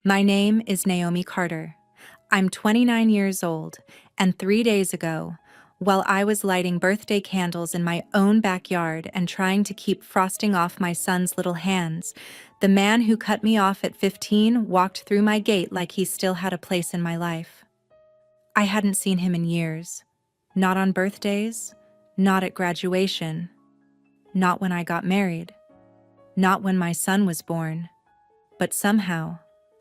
My name is Naomi Carter. I'm 29 years old, and 3 days ago, while I was lighting birthday candles in my own backyard and trying to keep frosting off my son's little hands, the man who cut me off at 15 walked through my gate like he still had a place in my life. I hadn't seen him in years. Not on birthdays, not at graduation, not when I got married, not when my son was born, but somehow,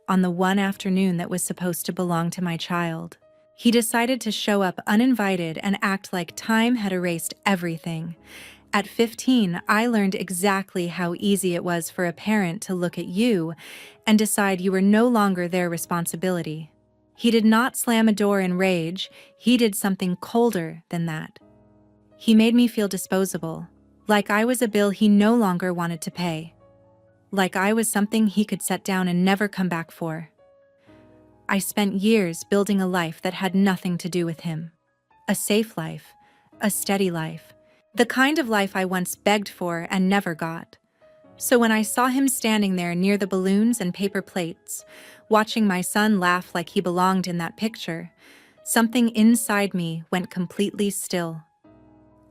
on the one afternoon that was supposed to belong to my child, he decided to show up uninvited and act like time had erased everything. At 15, I learned exactly how easy it was for a parent to look at you and decide you were no longer their responsibility. He did not slam a door in rage, he did something colder than that. He made me feel disposable, like I was a bill he no longer wanted to pay, like I was something he could set down and never come back for. I spent years building a life that had nothing to do with him. A safe life, a steady life, the kind of life I once begged for and never got. So when I saw him standing there near the balloons and paper plates, watching my son laugh like he belonged in that picture, something inside me went completely still.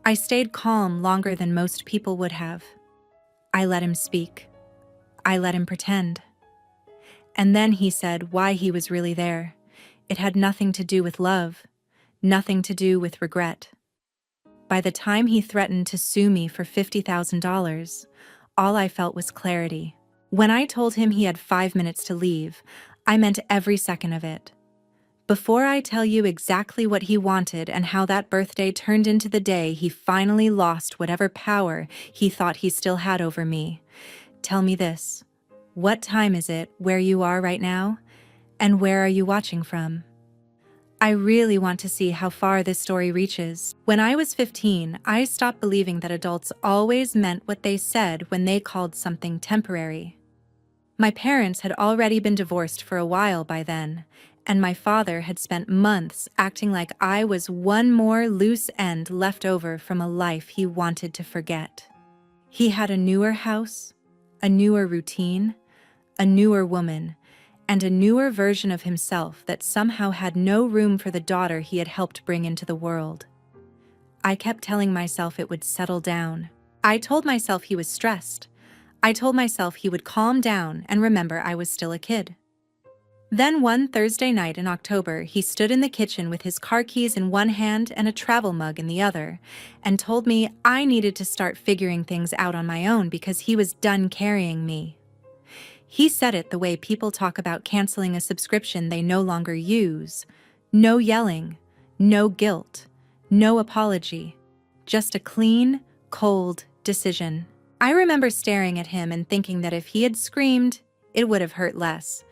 I stayed calm longer than most people would have. I let him speak. I let him pretend. And then he said why he was really there. It had nothing to do with love, nothing to do with regret. By the time he threatened to sue me for $50,000, all I felt was clarity. When I told him he had 5 minutes to leave, I meant every second of it. Before I tell you exactly what he wanted and how that birthday turned into the day he finally lost whatever power he thought he still had over me, tell me this. What time is it where you are right now? And where are you watching from? I really want to see how far this story reaches. When I was 15, I stopped believing that adults always meant what they said when they called something temporary. My parents had already been divorced for a while by then, and my father had spent months acting like I was one more loose end left over from a life he wanted to forget. He had a newer house, a newer routine, a newer woman, and a newer version of himself that somehow had no room for the daughter he had helped bring into the world. I kept telling myself it would settle down. I told myself he was stressed. I told myself he would calm down and remember I was still a kid. Then one Thursday night in October, he stood in the kitchen with his car keys in one hand and a travel mug in the other, and told me I needed to start figuring things out on my own because he was done carrying me. He said it the way people talk about canceling a subscription they no longer use. No yelling, no guilt, no apology. Just a clean, cold decision. I remember staring at him and thinking that if he had screamed, it would have hurt less.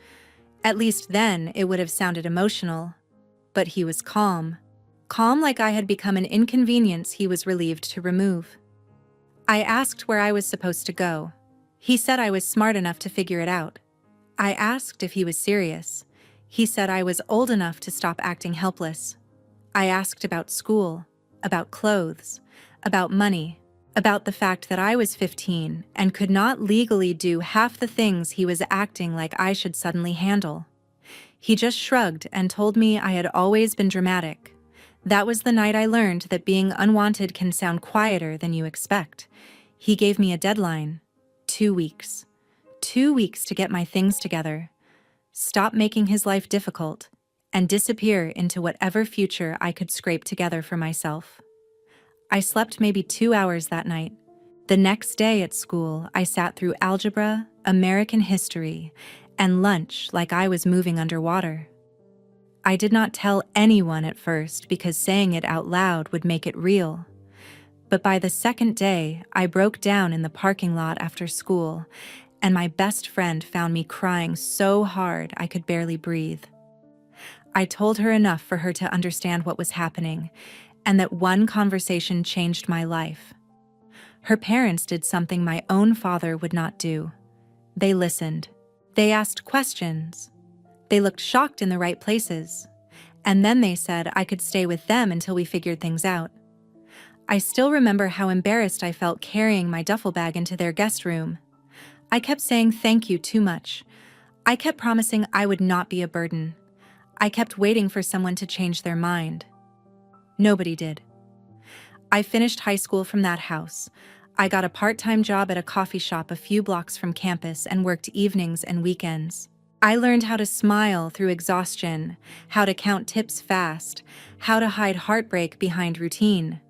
At least then it would have sounded emotional. But he was calm. Calm like I had become an inconvenience he was relieved to remove. I asked where I was supposed to go. He said I was smart enough to figure it out. I asked if he was serious. He said I was old enough to stop acting helpless. I asked about school, about clothes, about money, about the fact that I was 15 and could not legally do half the things he was acting like I should suddenly handle. He just shrugged and told me I had always been dramatic. That was the night I learned that being unwanted can sound quieter than you expect. He gave me a deadline. 2 weeks. 2 weeks to get my things together, stop making his life difficult, and disappear into whatever future I could scrape together for myself. I slept maybe 2 hours that night. The next day at school, I sat through algebra, American history, and lunch like I was moving underwater. I did not tell anyone at first because saying it out loud would make it real. But by the second day, I broke down in the parking lot after school, and my best friend found me crying so hard I could barely breathe. I told her enough for her to understand what was happening, and that one conversation changed my life. Her parents did something my own father would not do. They listened. They asked questions. They looked shocked in the right places. And then they said I could stay with them until we figured things out. I still remember how embarrassed I felt carrying my duffel bag into their guest room. I kept saying thank you too much. I kept promising I would not be a burden. I kept waiting for someone to change their mind. Nobody did. I finished high school from that house. I got a part-time job at a coffee shop a few blocks from campus and worked evenings and weekends. I learned how to smile through exhaustion, how to count tips fast, how to hide heartbreak behind routine.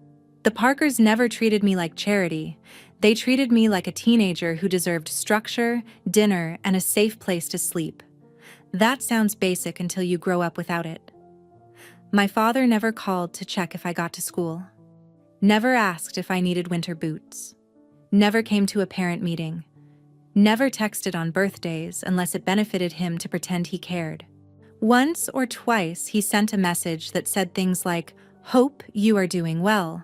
The Parkers never treated me like charity. They treated me like a teenager who deserved structure, dinner, and a safe place to sleep. That sounds basic until you grow up without it. My father never called to check if I got to school. Never asked if I needed winter boots. Never came to a parent meeting. Never texted on birthdays unless it benefited him to pretend he cared. Once or twice he sent a message that said things like, "Hope you are doing well."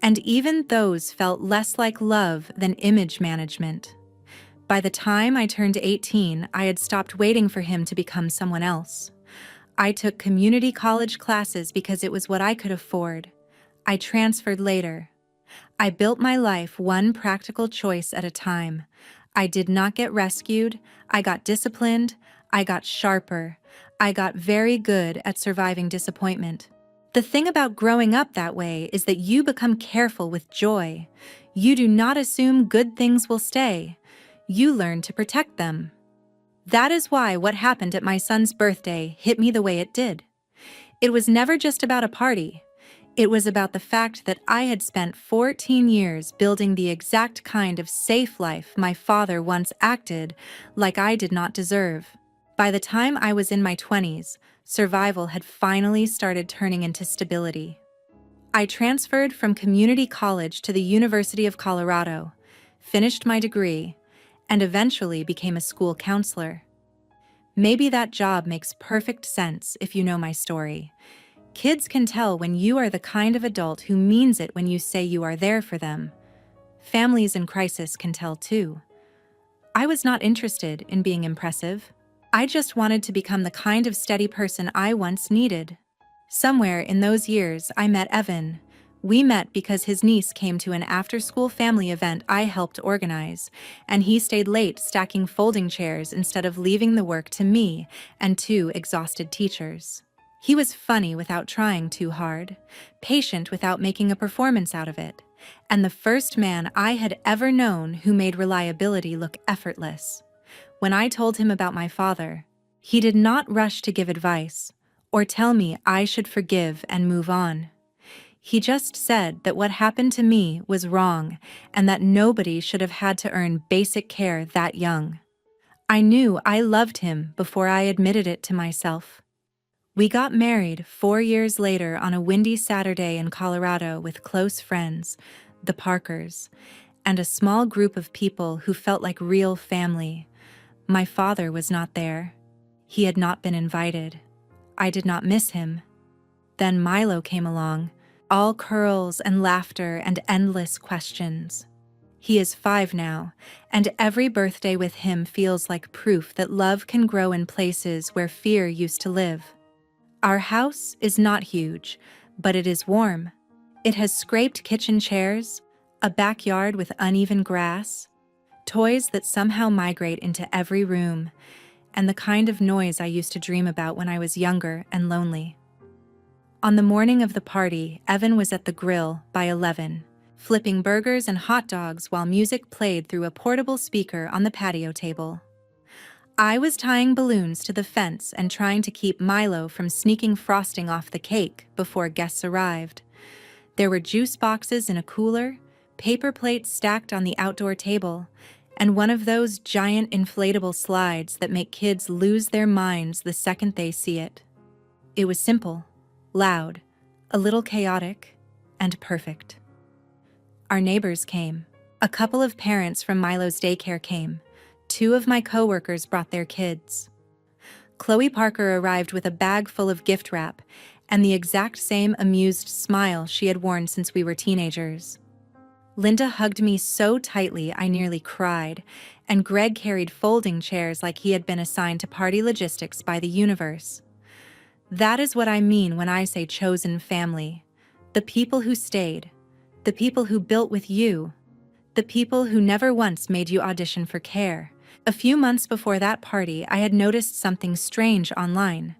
And even those felt less like love than image management. By the time I turned 18, I had stopped waiting for him to become someone else. I took community college classes because it was what I could afford. I transferred later. I built my life one practical choice at a time. I did not get rescued. I got disciplined. I got sharper. I got very good at surviving disappointment. The thing about growing up that way is that you become careful with joy. You do not assume good things will stay. You learn to protect them. That is why what happened at my son's birthday hit me the way it did. It was never just about a party. It was about the fact that I had spent 14 years building the exact kind of safe life my father once acted like I did not deserve. By the time I was in my 20s, survival had finally started turning into stability. I transferred from community college to the University of Colorado, finished my degree, and eventually became a school counselor. Maybe that job makes perfect sense if you know my story. Kids can tell when you are the kind of adult who means it when you say you are there for them. Families in crisis can tell too. I was not interested in being impressive. I just wanted to become the kind of steady person I once needed. Somewhere in those years, I met Evan. We met because his niece came to an after-school family event I helped organize, and he stayed late stacking folding chairs instead of leaving the work to me and two exhausted teachers. He was funny without trying too hard, patient without making a performance out of it, and the first man I had ever known who made reliability look effortless. When I told him about my father, he did not rush to give advice or tell me I should forgive and move on. He just said that what happened to me was wrong and that nobody should have had to earn basic care that young. I knew I loved him before I admitted it to myself. We got married 4 years later on a windy Saturday in Colorado with close friends, the Parkers, and a small group of people who felt like real family. My father was not there. He had not been invited. I did not miss him. Then Milo came along, all curls and laughter and endless questions. He is 5 now, and every birthday with him feels like proof that love can grow in places where fear used to live. Our house is not huge, but it is warm. It has scraped kitchen chairs, a backyard with uneven grass, toys that somehow migrate into every room, and the kind of noise I used to dream about when I was younger and lonely. On the morning of the party, Evan was at the grill by 11, flipping burgers and hot dogs while music played through a portable speaker on the patio table. I was tying balloons to the fence and trying to keep Milo from sneaking frosting off the cake before guests arrived. There were juice boxes in a cooler, paper plates stacked on the outdoor table, and one of those giant inflatable slides that make kids lose their minds the second they see it. It was simple, loud, a little chaotic, and perfect. Our neighbors came. A couple of parents from Milo's daycare came. 2 of my coworkers brought their kids. Chloe Parker arrived with a bag full of gift wrap and the exact same amused smile she had worn since we were teenagers. Linda hugged me so tightly I nearly cried, and Greg carried folding chairs like he had been assigned to party logistics by the universe. That is what I mean when I say chosen family. The people who stayed, the people who built with you, the people who never once made you audition for care, A few months before that party, I had noticed something strange online.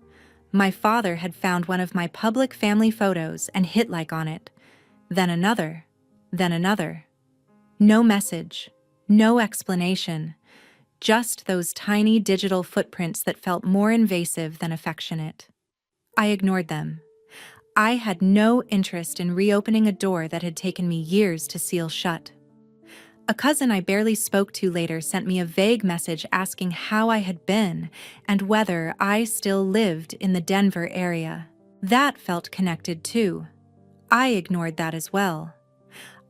My father had found one of my public family photos and hit like on it. Then another. Then another. No message. No explanation. Just those tiny digital footprints that felt more invasive than affectionate. I ignored them. I had no interest in reopening a door that had taken me years to seal shut. A cousin I barely spoke to later sent me a vague message asking how I had been and whether I still lived in the Denver area. That felt connected too. I ignored that as well.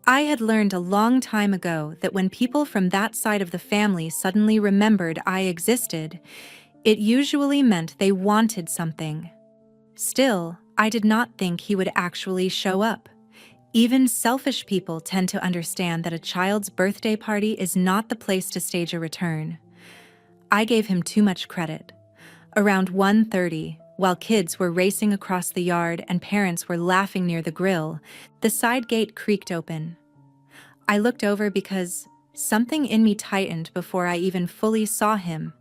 I had learned a long time ago that when people from that side of the family suddenly remembered I existed, it usually meant they wanted something. Still, I did not think he would actually show up. Even selfish people tend to understand that a child's birthday party is not the place to stage a return. I gave him too much credit. Around 1:30, while kids were racing across the yard and parents were laughing near the grill, the side gate creaked open. I looked over because something in me tightened before I even fully saw him.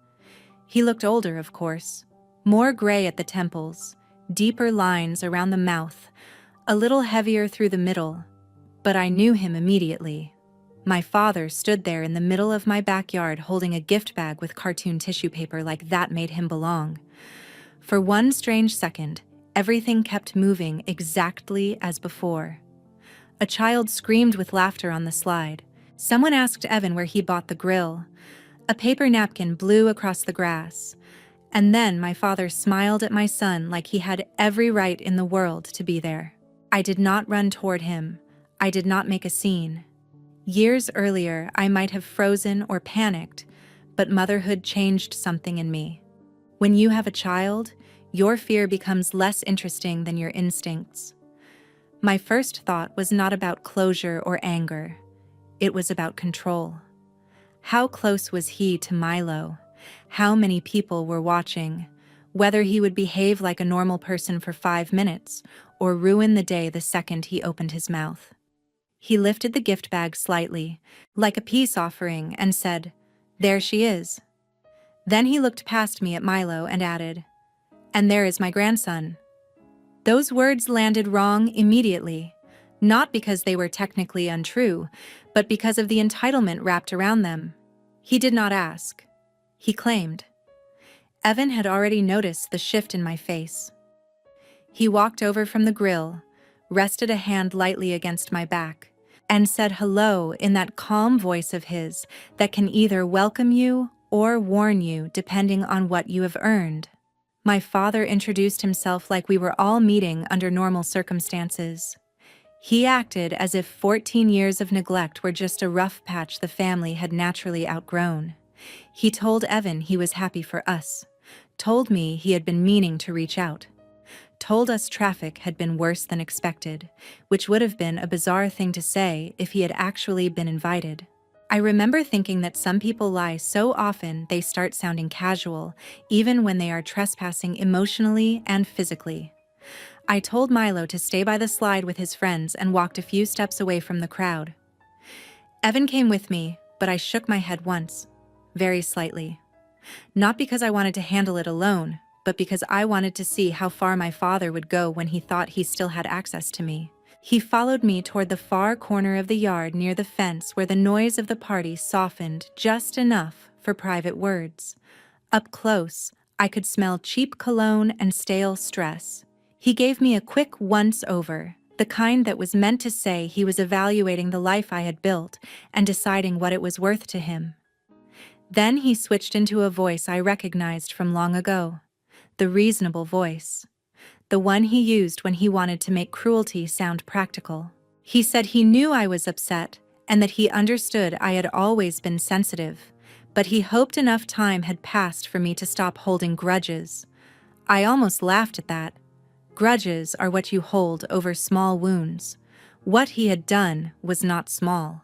He looked older, of course, more gray at the temples, deeper lines around the mouth, a little heavier through the middle, but I knew him immediately. My father stood there in the middle of my backyard holding a gift bag with cartoon tissue paper like that made him belong. For one strange second, everything kept moving exactly as before. A child screamed with laughter on the slide. Someone asked Evan where he bought the grill. A paper napkin blew across the grass. And then my father smiled at my son like he had every right in the world to be there. I did not run toward him. I did not make a scene. Years earlier, I might have frozen or panicked, but motherhood changed something in me. When you have a child, your fear becomes less interesting than your instincts. My first thought was not about closure or anger. It was about control. How close was he to Milo? How many people were watching? Whether he would behave like a normal person for 5 minutes or ruin the day the second he opened his mouth. He lifted the gift bag slightly, like a peace offering, and said, "There she is." Then he looked past me at Milo and added, "And there is my grandson." Those words landed wrong immediately, not because they were technically untrue, but because of the entitlement wrapped around them. He did not ask. He claimed. Evan had already noticed the shift in my face. He walked over from the grill, rested a hand lightly against my back, and said hello in that calm voice of his that can either welcome you or warn you depending on what you have earned. My father introduced himself like we were all meeting under normal circumstances. He acted as if 14 years of neglect were just a rough patch the family had naturally outgrown. He told Evan he was happy for us, told me he had been meaning to reach out, told us traffic had been worse than expected, which would have been a bizarre thing to say if he had actually been invited. I remember thinking that some people lie so often they start sounding casual, even when they are trespassing emotionally and physically. I told Milo to stay by the slide with his friends and walked a few steps away from the crowd. Evan came with me, but I shook my head once, very slightly. Not because I wanted to handle it alone, but because I wanted to see how far my father would go when he thought he still had access to me. He followed me toward the far corner of the yard near the fence where the noise of the party softened just enough for private words. Up close, I could smell cheap cologne and stale stress. He gave me a quick once-over, the kind that was meant to say he was evaluating the life I had built and deciding what it was worth to him. Then he switched into a voice I recognized from long ago, the reasonable voice, the one he used when he wanted to make cruelty sound practical. He said he knew I was upset and that he understood I had always been sensitive, but he hoped enough time had passed for me to stop holding grudges. I almost laughed at that. Grudges are what you hold over small wounds. What he had done was not small.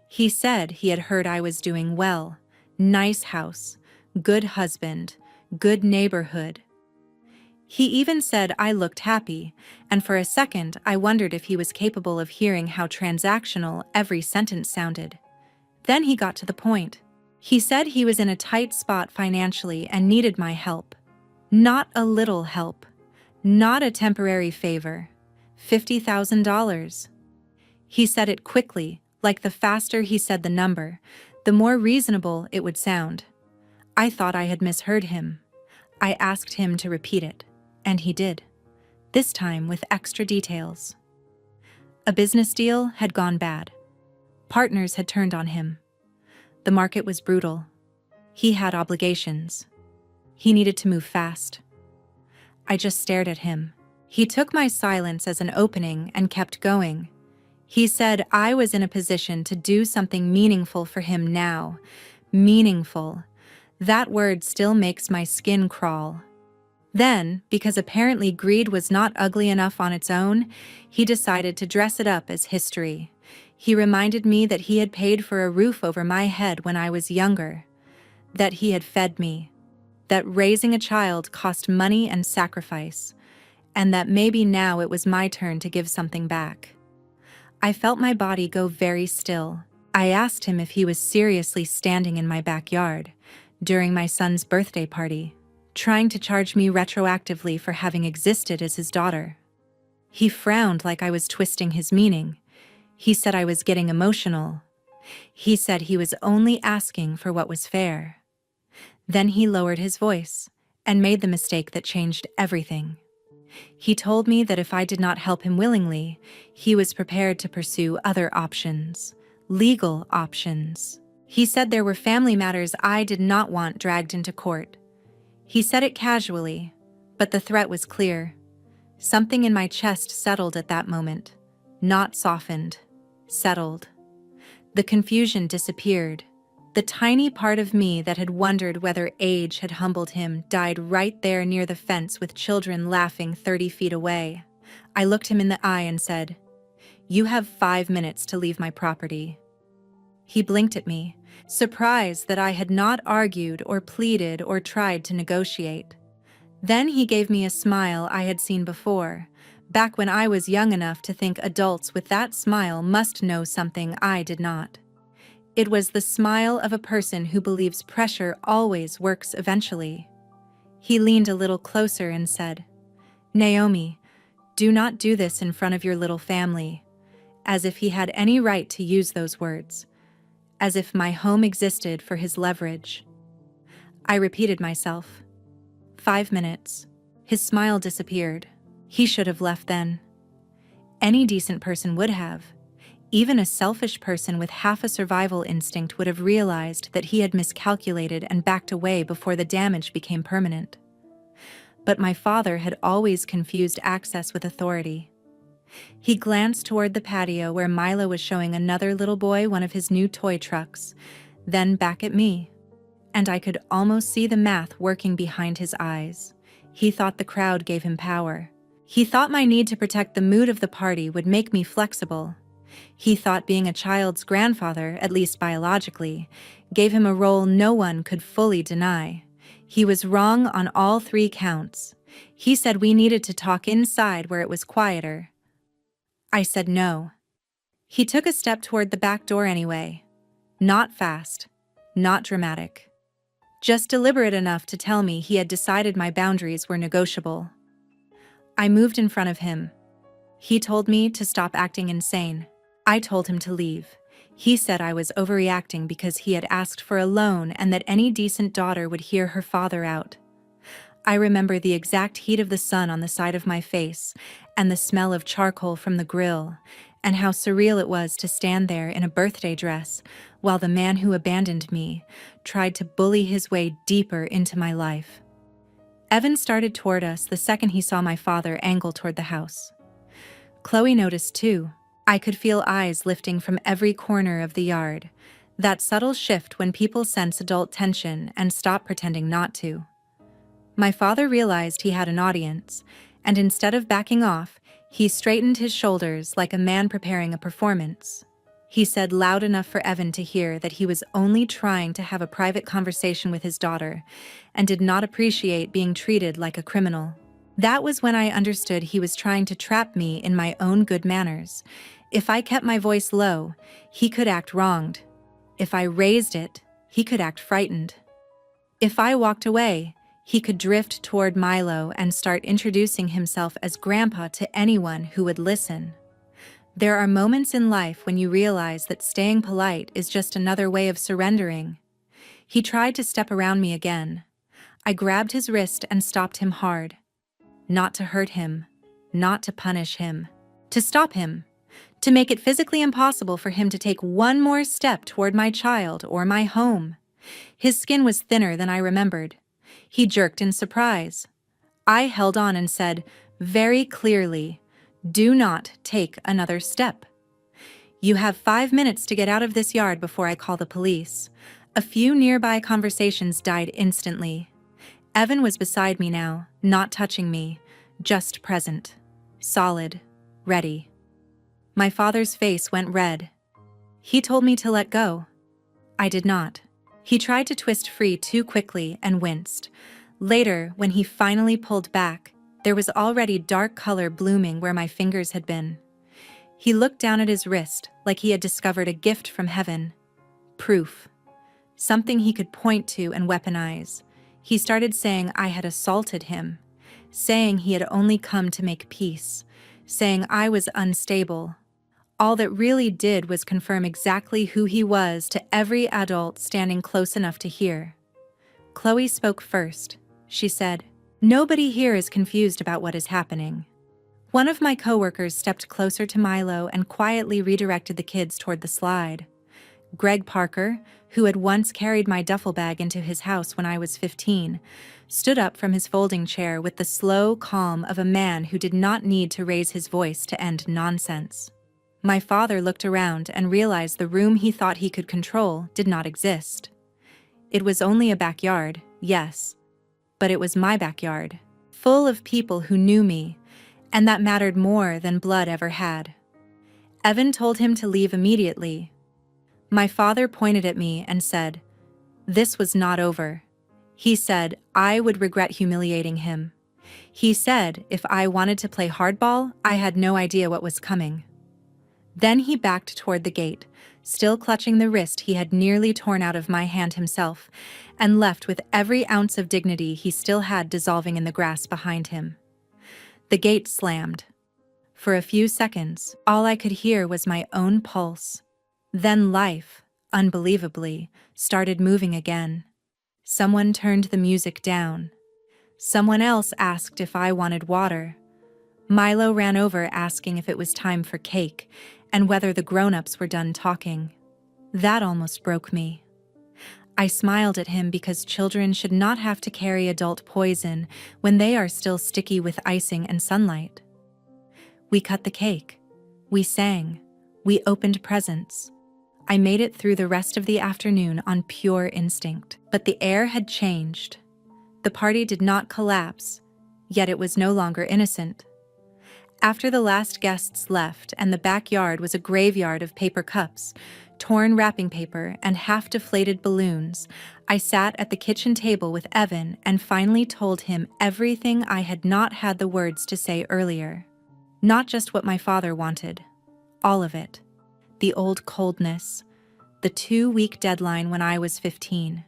He said he had heard I was doing well. Nice house, good husband, good neighborhood. He even said I looked happy, and for a second I wondered if he was capable of hearing how transactional every sentence sounded. Then he got to the point. He said he was in a tight spot financially and needed my help. Not a little help. Not a temporary favor. $50,000. He said it quickly, like the faster he said the number, the more reasonable it would sound. I thought I had misheard him. I asked him to repeat it, and he did, this time with extra details. A business deal had gone bad. Partners had turned on him. The market was brutal. He had obligations. He needed to move fast. I just stared at him. He took my silence as an opening and kept going. He said I was in a position to do something meaningful for him now. Meaningful. That word still makes my skin crawl. Then, because apparently greed was not ugly enough on its own, he decided to dress it up as history. He reminded me that he had paid for a roof over my head when I was younger, that he had fed me, that raising a child cost money and sacrifice, and that maybe now it was my turn to give something back. I felt my body go very still. I asked him if he was seriously standing in my backyard during my son's birthday party, trying to charge me retroactively for having existed as his daughter. He frowned like I was twisting his meaning. He said I was getting emotional. He said he was only asking for what was fair. Then he lowered his voice and made the mistake that changed everything. He told me that if I did not help him willingly, he was prepared to pursue other options, legal options. He said there were family matters I did not want dragged into court. He said it casually, but the threat was clear. Something in my chest settled at that moment. Not softened, settled. The confusion disappeared. The tiny part of me that had wondered whether age had humbled him died right there near the fence with children laughing 30 feet away. I looked him in the eye and said, "You have 5 minutes to leave my property." He blinked at me, surprised that I had not argued or pleaded or tried to negotiate. Then he gave me a smile I had seen before, back when I was young enough to think adults with that smile must know something I did not. It was the smile of a person who believes pressure always works eventually. He leaned a little closer and said, "Naomi, do not do this in front of your little family," as if he had any right to use those words, as if my home existed for his leverage. I repeated myself. 5 minutes. His smile disappeared. He should have left then. Any decent person would have. Even a selfish person with half a survival instinct would have realized that he had miscalculated and backed away before the damage became permanent. But my father had always confused access with authority. He glanced toward the patio where Milo was showing another little boy one of his new toy trucks, then back at me. And I could almost see the math working behind his eyes. He thought the crowd gave him power. He thought my need to protect the mood of the party would make me flexible. He thought being a child's grandfather, at least biologically, gave him a role no one could fully deny. He was wrong on all 3 counts. He said we needed to talk inside where it was quieter. I said no. He took a step toward the back door anyway. Not fast, not dramatic. Just deliberate enough to tell me he had decided my boundaries were negotiable. I moved in front of him. He told me to stop acting insane. I told him to leave. He said I was overreacting because he had asked for a loan and that any decent daughter would hear her father out. I remember the exact heat of the sun on the side of my face and the smell of charcoal from the grill, and how surreal it was to stand there in a birthday dress while the man who abandoned me tried to bully his way deeper into my life. Evan started toward us the second he saw my father angle toward the house. Chloe noticed too. I could feel eyes lifting from every corner of the yard, that subtle shift when people sense adult tension and stop pretending not to. My father realized he had an audience, and instead of backing off, he straightened his shoulders like a man preparing a performance. He said loud enough for Evan to hear that he was only trying to have a private conversation with his daughter and did not appreciate being treated like a criminal. That was when I understood he was trying to trap me in my own good manners. If I kept my voice low, he could act wronged. If I raised it, he could act frightened. If I walked away, he could drift toward Milo and start introducing himself as Grandpa to anyone who would listen. There are moments in life when you realize that staying polite is just another way of surrendering. He tried to step around me again. I grabbed his wrist and stopped him hard. Not to hurt him, not to punish him, to stop him, to make it physically impossible for him to take one more step toward my child or my home. His skin was thinner than I remembered. He jerked in surprise. I held on and said, very clearly, "Do not take another step. You have 5 minutes to get out of this yard before I call the police." A few nearby conversations died instantly. Evan was beside me now, not touching me, just present, solid, ready. My father's face went red. He told me to let go. I did not. He tried to twist free too quickly and winced. Later, when he finally pulled back, there was already dark color blooming where my fingers had been. He looked down at his wrist like he had discovered a gift from heaven. Proof. Something he could point to and weaponize. He started saying I had assaulted him, saying he had only come to make peace, saying I was unstable. All that really did was confirm exactly who he was to every adult standing close enough to hear. Chloe spoke first. She said, "Nobody here is confused about what is happening." One of my coworkers stepped closer to Milo and quietly redirected the kids toward the slide. Greg Parker, who had once carried my duffel bag into his house when I was 15, stood up from his folding chair with the slow calm of a man who did not need to raise his voice to end nonsense. My father looked around and realized the room he thought he could control did not exist. It was only a backyard, yes, but it was my backyard, full of people who knew me, and that mattered more than blood ever had. Evan told him to leave immediately. My father pointed at me and said, "This was not over." He said I would regret humiliating him. He said if I wanted to play hardball, I had no idea what was coming. Then he backed toward the gate, still clutching the wrist he had nearly torn out of my hand himself, and left with every ounce of dignity he still had dissolving in the grass behind him. The gate slammed. For a few seconds, all I could hear was my own pulse. Then life, unbelievably, started moving again. Someone turned the music down. Someone else asked if I wanted water. Milo ran over asking if it was time for cake and whether the grown-ups were done talking. That almost broke me. I smiled at him because children should not have to carry adult poison when they are still sticky with icing and sunlight. We cut the cake. We sang. We opened presents. I made it through the rest of the afternoon on pure instinct, but the air had changed. The party did not collapse, yet it was no longer innocent. After the last guests left and the backyard was a graveyard of paper cups, torn wrapping paper, and half-deflated balloons, I sat at the kitchen table with Evan and finally told him everything I had not had the words to say earlier. Not just what my father wanted. All of it. The old coldness. The 2-week deadline when I was 15.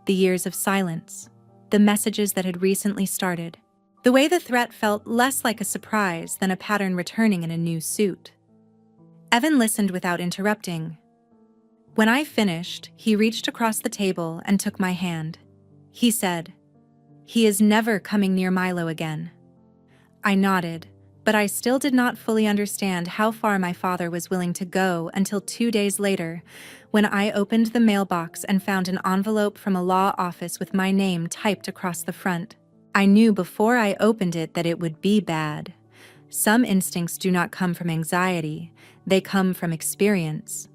The years of silence. The messages that had recently started. The way the threat felt less like a surprise than a pattern returning in a new suit. Evan listened without interrupting. When I finished, he reached across the table and took my hand. He said, "He is never coming near Milo again." I nodded, but I still did not fully understand how far my father was willing to go until 2 days later, when I opened the mailbox and found an envelope from a law office with my name typed across the front. I knew before I opened it that it would be bad. Some instincts do not come from anxiety, they come from experience.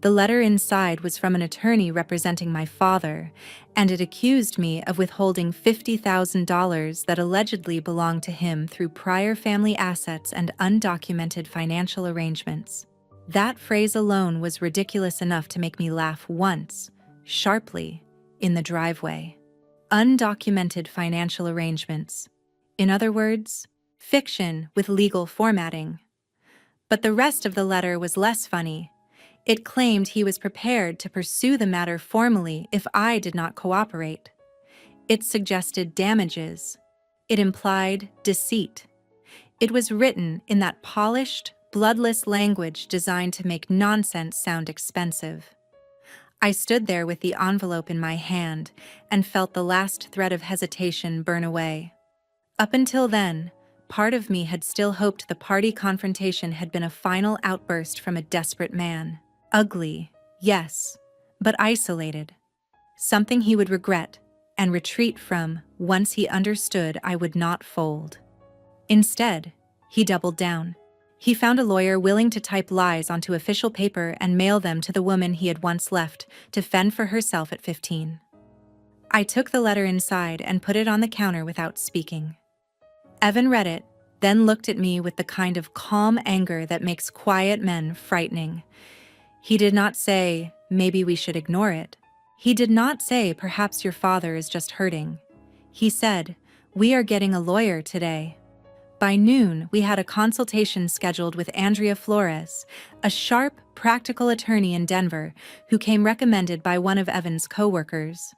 The letter inside was from an attorney representing my father, and it accused me of withholding $50,000 that allegedly belonged to him through prior family assets and undocumented financial arrangements. That phrase alone was ridiculous enough to make me laugh once, sharply, in the driveway. Undocumented financial arrangements. In other words, fiction with legal formatting. But the rest of the letter was less funny. It claimed he was prepared to pursue the matter formally if I did not cooperate. It suggested damages. It implied deceit. It was written in that polished, bloodless language designed to make nonsense sound expensive. I stood there with the envelope in my hand and felt the last thread of hesitation burn away. Up until then, part of me had still hoped the party confrontation had been a final outburst from a desperate man. Ugly, yes, but isolated. Something he would regret and retreat from once he understood I would not fold. Instead, he doubled down. He found a lawyer willing to type lies onto official paper and mail them to the woman he had once left to fend for herself at 15. I took the letter inside and put it on the counter without speaking. Evan read it, then looked at me with the kind of calm anger that makes quiet men frightening. He did not say, maybe we should ignore it. He did not say, perhaps your father is just hurting. He said, we are getting a lawyer today. By noon, we had a consultation scheduled with Andrea Flores, a sharp, practical attorney in Denver who came recommended by one of Evan's co-workers.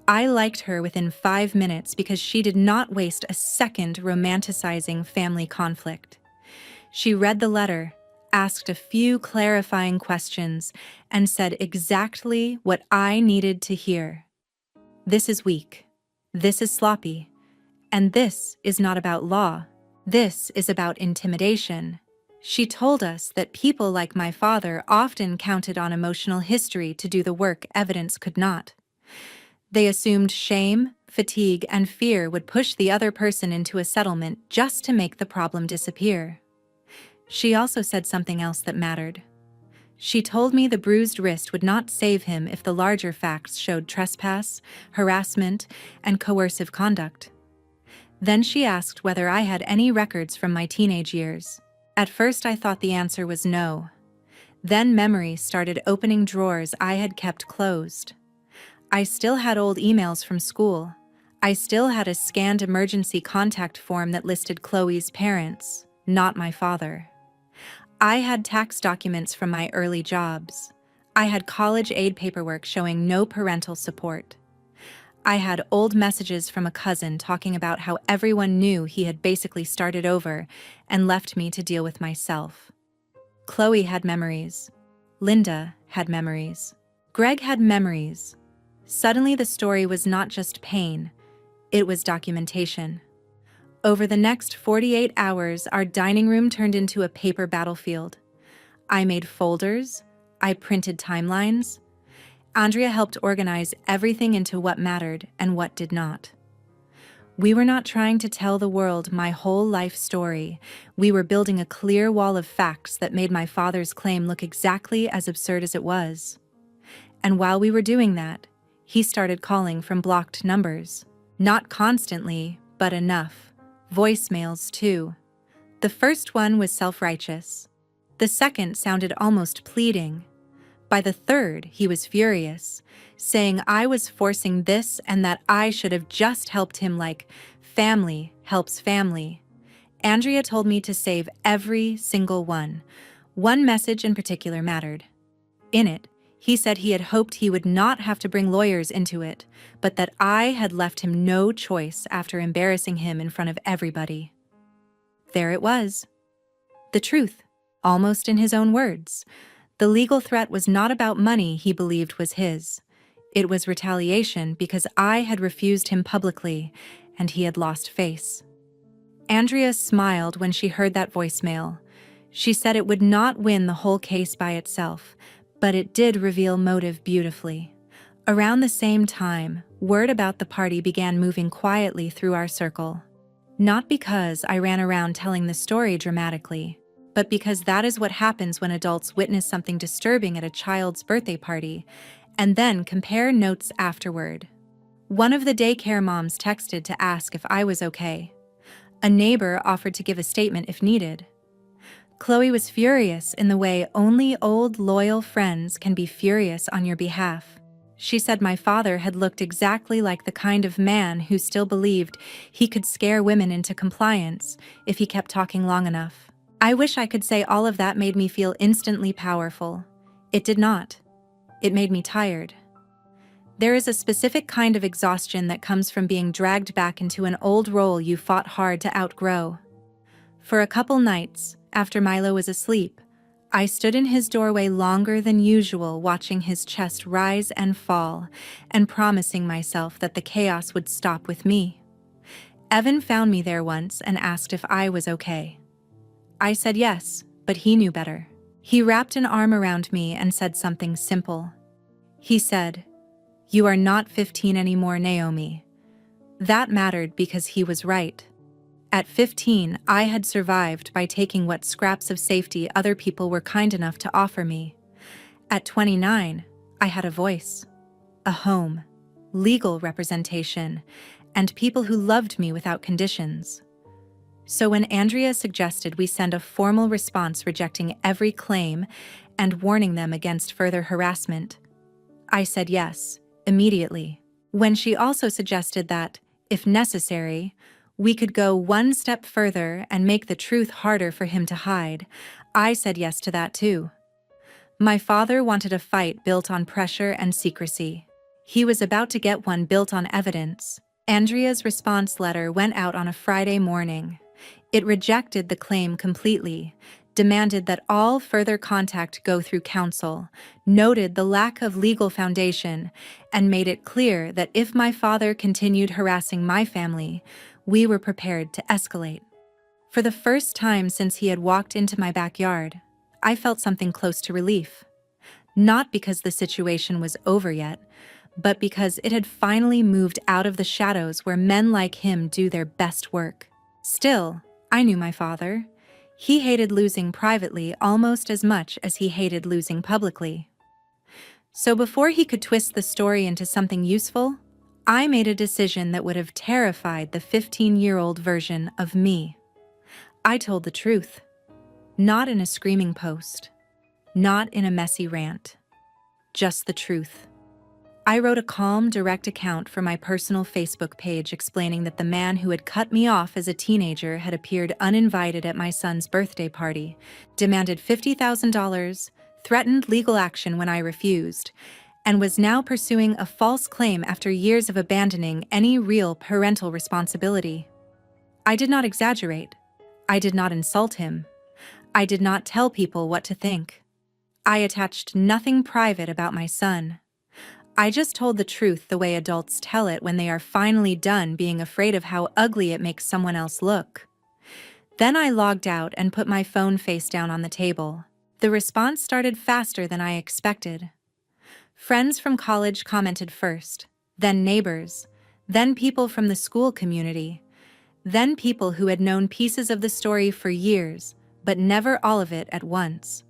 I liked her within 5 minutes because she did not waste a second romanticizing family conflict. She read the letter, asked a few clarifying questions, and said exactly what I needed to hear. This is weak. This is sloppy. And this is not about law. This is about intimidation. She told us that people like my father often counted on emotional history to do the work evidence could not. They assumed shame, fatigue, and fear would push the other person into a settlement just to make the problem disappear. She also said something else that mattered. She told me the bruised wrist would not save him if the larger facts showed trespass, harassment, and coercive conduct. Then she asked whether I had any records from my teenage years. At first I thought the answer was no. Then memory started opening drawers I had kept closed. I still had old emails from school. I still had a scanned emergency contact form that listed Chloe's parents, not my father. I had tax documents from my early jobs. I had college aid paperwork showing no parental support. I had old messages from a cousin talking about how everyone knew he had basically started over and left me to deal with myself. Chloe had memories. Linda had memories. Greg had memories. Suddenly the story was not just pain, it was documentation. Over the next 48 hours, our dining room turned into a paper battlefield. I made folders. I printed timelines. Andrea helped organize everything into what mattered and what did not. We were not trying to tell the world my whole life story. We were building a clear wall of facts that made my father's claim look exactly as absurd as it was. And while we were doing that, he started calling from blocked numbers. Not constantly, but enough. Voicemails, too. The first one was self-righteous. The second sounded almost pleading. By the third, he was furious, saying I was forcing this and that I should have just helped him like family helps family. Andrea told me to save every single one. One message in particular mattered. In it, he said he had hoped he would not have to bring lawyers into it, but that I had left him no choice after embarrassing him in front of everybody. There it was. The truth, almost in his own words. The legal threat was not about money he believed was his. It was retaliation because I had refused him publicly, and he had lost face. Andrea smiled when she heard that voicemail. She said it would not win the whole case by itself, but it did reveal motive beautifully. Around the same time, word about the party began moving quietly through our circle. Not because I ran around telling the story dramatically, but because that is what happens when adults witness something disturbing at a child's birthday party, and then compare notes afterward. One of the daycare moms texted to ask if I was okay. A neighbor offered to give a statement if needed. Chloe was furious in the way only old, loyal friends can be furious on your behalf. She said my father had looked exactly like the kind of man who still believed he could scare women into compliance if he kept talking long enough. I wish I could say all of that made me feel instantly powerful. It did not. It made me tired. There is a specific kind of exhaustion that comes from being dragged back into an old role you fought hard to outgrow. For a couple nights, after Milo was asleep, I stood in his doorway longer than usual, watching his chest rise and fall, and promising myself that the chaos would stop with me. Evan found me there once and asked if I was okay. I said yes, but he knew better. He wrapped an arm around me and said something simple. He said, "You are not 15 anymore, Naomi." That mattered because he was right. At 15, I had survived by taking what scraps of safety other people were kind enough to offer me. At 29, I had a voice, a home, legal representation, and people who loved me without conditions. So when Andrea suggested we send a formal response rejecting every claim and warning them against further harassment, I said yes, immediately. When she also suggested that, if necessary, we could go one step further and make the truth harder for him to hide, I said yes to that too. My father wanted a fight built on pressure and secrecy. He was about to get one built on evidence. Andrea's response letter went out on a Friday morning. It rejected the claim completely, demanded that all further contact go through counsel, noted the lack of legal foundation, and made it clear that if my father continued harassing my family, we were prepared to escalate. For the first time since he had walked into my backyard, I felt something close to relief. Not because the situation was over yet, but because it had finally moved out of the shadows where men like him do their best work. Still, I knew my father. He hated losing privately almost as much as he hated losing publicly. So before he could twist the story into something useful, I made a decision that would have terrified the 15-year-old version of me. I told the truth. Not in a screaming post. Not in a messy rant. Just the truth. I wrote a calm, direct account for my personal Facebook page explaining that the man who had cut me off as a teenager had appeared uninvited at my son's birthday party, demanded $50,000, threatened legal action when I refused, and was now pursuing a false claim after years of abandoning any real parental responsibility. I did not exaggerate. I did not insult him. I did not tell people what to think. I attached nothing private about my son. I just told the truth the way adults tell it when they are finally done being afraid of how ugly it makes someone else look. Then I logged out and put my phone face down on the table. The response started faster than I expected. Friends from college commented first, then neighbors, then people from the school community, then people who had known pieces of the story for years, but never all of it at once.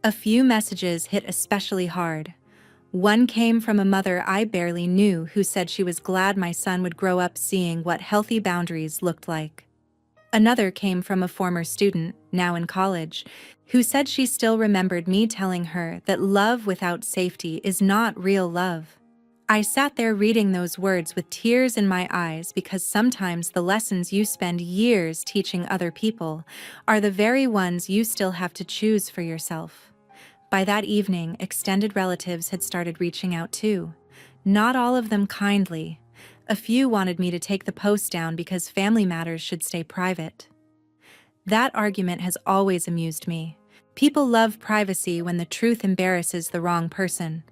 A few messages hit especially hard. One came from a mother I barely knew who said she was glad my son would grow up seeing what healthy boundaries looked like. Another came from a former student, now in college, who said she still remembered me telling her that love without safety is not real love. I sat there reading those words with tears in my eyes because sometimes the lessons you spend years teaching other people are the very ones you still have to choose for yourself. By that evening, extended relatives had started reaching out too. Not all of them kindly. A few wanted me to take the post down because family matters should stay private. That argument has always amused me. People love privacy when the truth embarrasses the wrong person.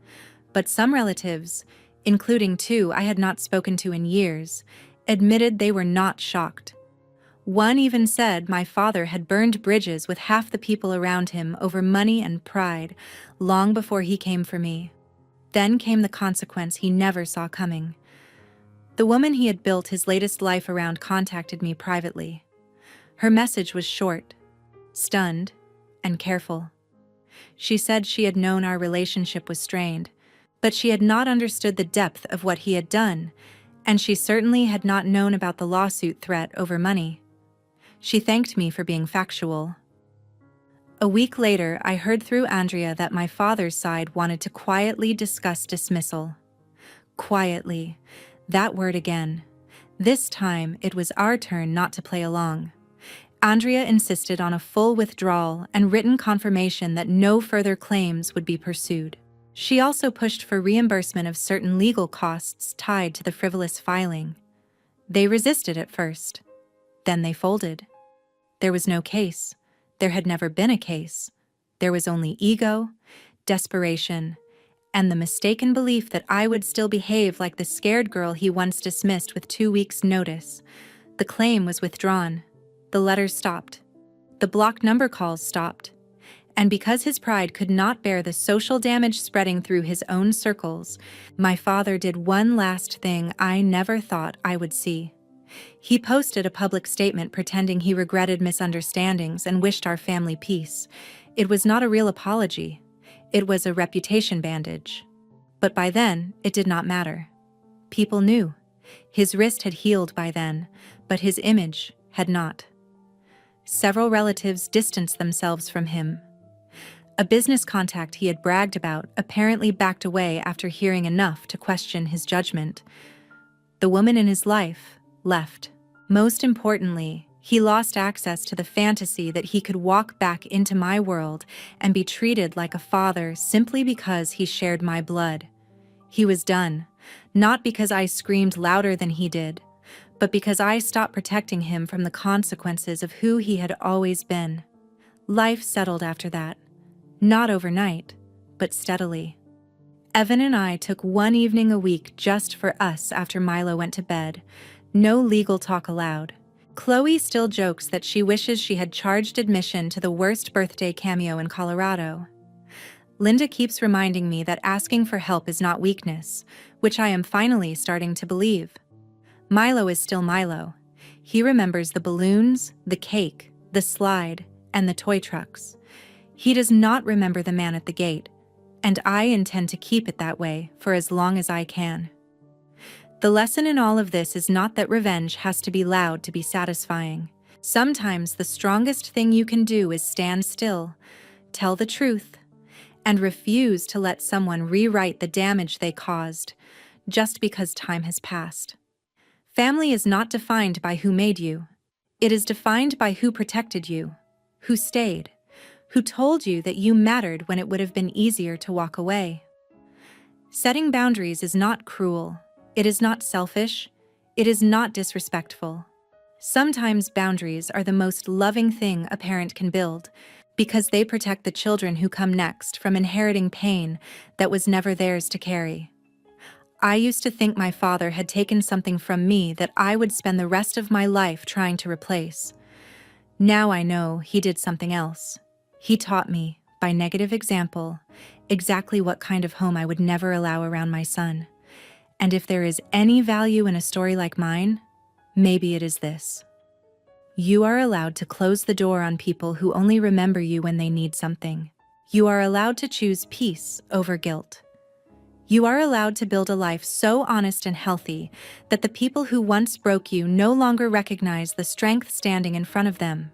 But some relatives, including two I had not spoken to in years, admitted they were not shocked. One even said my father had burned bridges with half the people around him over money and pride, long before he came for me. Then came the consequence he never saw coming. The woman he had built his latest life around contacted me privately. Her message was short, stunned, and careful. She said she had known our relationship was strained, but she had not understood the depth of what he had done, and she certainly had not known about the lawsuit threat over money. She thanked me for being factual. A week later, I heard through Andrea that my father's side wanted to quietly discuss dismissal. Quietly. That word again. This time, it was our turn not to play along. Andrea insisted on a full withdrawal and written confirmation that no further claims would be pursued. She also pushed for reimbursement of certain legal costs tied to the frivolous filing. They resisted at first. Then they folded. There was no case. There had never been a case. There was only ego, desperation, and the mistaken belief that I would still behave like the scared girl he once dismissed with 2 weeks' notice. The claim was withdrawn. The letters stopped. The blocked number calls stopped. And because his pride could not bear the social damage spreading through his own circles, my father did one last thing I never thought I would see. He posted a public statement pretending he regretted misunderstandings and wished our family peace. It was not a real apology. It was a reputation bandage. But by then, it did not matter. People knew. His wrist had healed by then, but his image had not. Several relatives distanced themselves from him. A business contact he had bragged about apparently backed away after hearing enough to question his judgment. The woman in his life left. Most importantly, he lost access to the fantasy that he could walk back into my world and be treated like a father simply because he shared my blood. He was done, not because I screamed louder than he did, but because I stopped protecting him from the consequences of who he had always been. Life settled after that. Not overnight, but steadily. Evan and I took one evening a week just for us after Milo went to bed. No legal talk allowed. Chloe still jokes that she wishes she had charged admission to the worst birthday cameo in Colorado. Linda keeps reminding me that asking for help is not weakness, which I am finally starting to believe. Milo is still Milo. He remembers the balloons, the cake, the slide, and the toy trucks. He does not remember the man at the gate, and I intend to keep it that way for as long as I can. The lesson in all of this is not that revenge has to be loud to be satisfying. Sometimes the strongest thing you can do is stand still, tell the truth, and refuse to let someone rewrite the damage they caused just because time has passed. Family is not defined by who made you. It is defined by who protected you, who stayed, who told you that you mattered when it would have been easier to walk away. Setting boundaries is not cruel. It is not selfish. It is not disrespectful. Sometimes boundaries are the most loving thing a parent can build because they protect the children who come next from inheriting pain that was never theirs to carry. I used to think my father had taken something from me that I would spend the rest of my life trying to replace. Now I know he did something else. He taught me, by negative example, exactly what kind of home I would never allow around my son. And if there is any value in a story like mine, maybe it is this. You are allowed to close the door on people who only remember you when they need something. You are allowed to choose peace over guilt. You are allowed to build a life so honest and healthy that the people who once broke you no longer recognize the strength standing in front of them.